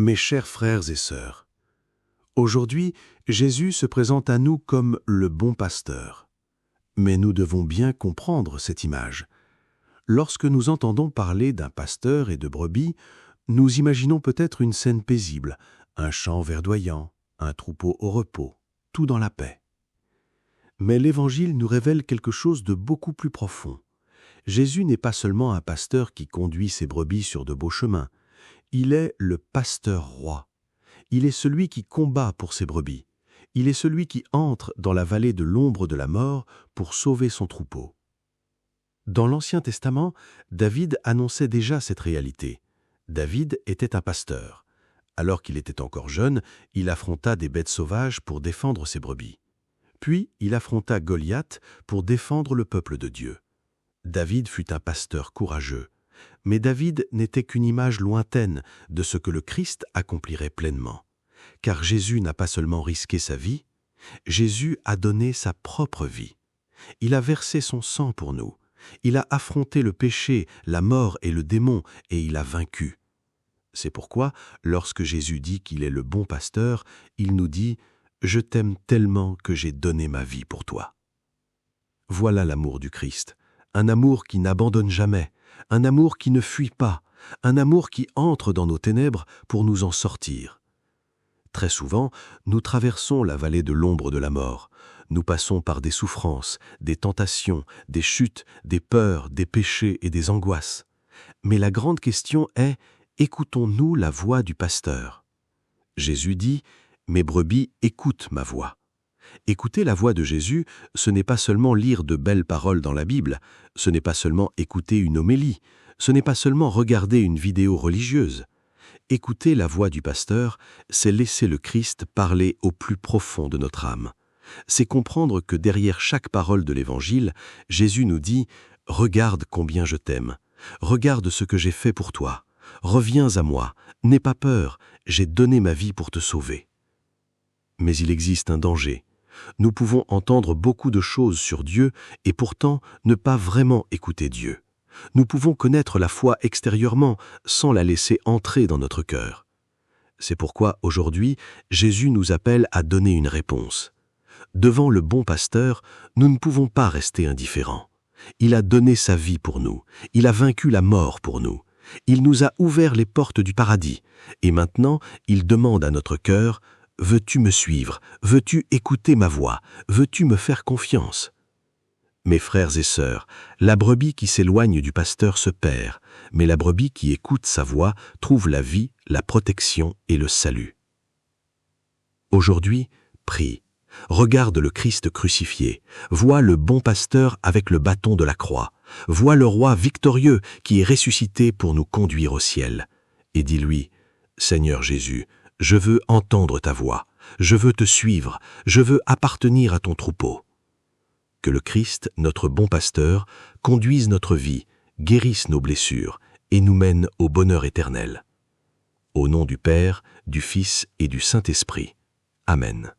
Mes chers frères et sœurs, aujourd'hui, Jésus se présente à nous comme le bon pasteur. Mais nous devons bien comprendre cette image. Lorsque nous entendons parler d'un pasteur et de brebis, nous imaginons peut-être une scène paisible, un champ verdoyant, un troupeau au repos, tout dans la paix. Mais l'Évangile nous révèle quelque chose de beaucoup plus profond. Jésus n'est pas seulement un pasteur qui conduit ses brebis sur de beaux chemins. Il est le pasteur roi. Il est celui qui combat pour ses brebis. Il est celui qui entre dans la vallée de l'ombre de la mort pour sauver son troupeau. Dans l'Ancien Testament, David annonçait déjà cette réalité. David était un pasteur. Alors qu'il était encore jeune, il affronta des bêtes sauvages pour défendre ses brebis. Puis il affronta Goliath pour défendre le peuple de Dieu. David fut un pasteur courageux. Mais David n'était qu'une image lointaine de ce que le Christ accomplirait pleinement. Car Jésus n'a pas seulement risqué sa vie, Jésus a donné sa propre vie. Il a versé son sang pour nous. Il a affronté le péché, la mort et le démon, et il a vaincu. C'est pourquoi, lorsque Jésus dit qu'il est le bon pasteur, il nous dit « Je t'aime tellement que j'ai donné ma vie pour toi ». Voilà l'amour du Christ, un amour qui n'abandonne jamais, un amour qui ne fuit pas, un amour qui entre dans nos ténèbres pour nous en sortir. Très souvent, nous traversons la vallée de l'ombre de la mort. Nous passons par des souffrances, des tentations, des chutes, des peurs, des péchés et des angoisses. Mais la grande question est, écoutons-nous la voix du pasteur? Jésus dit, « Mes brebis écoutent ma voix ». Écouter la voix de Jésus, ce n'est pas seulement lire de belles paroles dans la Bible, ce n'est pas seulement écouter une homélie, ce n'est pas seulement regarder une vidéo religieuse. Écouter la voix du pasteur, c'est laisser le Christ parler au plus profond de notre âme. C'est comprendre que derrière chaque parole de l'Évangile, Jésus nous dit « Regarde combien je t'aime, regarde ce que j'ai fait pour toi, reviens à moi, n'aie pas peur, j'ai donné ma vie pour te sauver. » Mais il existe un danger. Nous pouvons entendre beaucoup de choses sur Dieu et pourtant ne pas vraiment écouter Dieu. Nous pouvons connaître la foi extérieurement sans la laisser entrer dans notre cœur. C'est pourquoi aujourd'hui, Jésus nous appelle à donner une réponse. Devant le bon pasteur, nous ne pouvons pas rester indifférents. Il a donné sa vie pour nous. Il a vaincu la mort pour nous. Il nous a ouvert les portes du paradis. Et maintenant, il demande à notre cœur « Veux-tu me suivre? Veux-tu écouter ma voix? Veux-tu me faire confiance ?» Mes frères et sœurs, la brebis qui s'éloigne du pasteur se perd, mais la brebis qui écoute sa voix trouve la vie, la protection et le salut. Aujourd'hui, prie. Regarde le Christ crucifié, vois le bon pasteur avec le bâton de la croix, vois le roi victorieux qui est ressuscité pour nous conduire au ciel. Et dis-lui, « Seigneur Jésus, je veux entendre ta voix, je veux te suivre, je veux appartenir à ton troupeau. » Que le Christ, notre bon pasteur, conduise notre vie, guérisse nos blessures et nous mène au bonheur éternel. Au nom du Père, du Fils et du Saint-Esprit. Amen.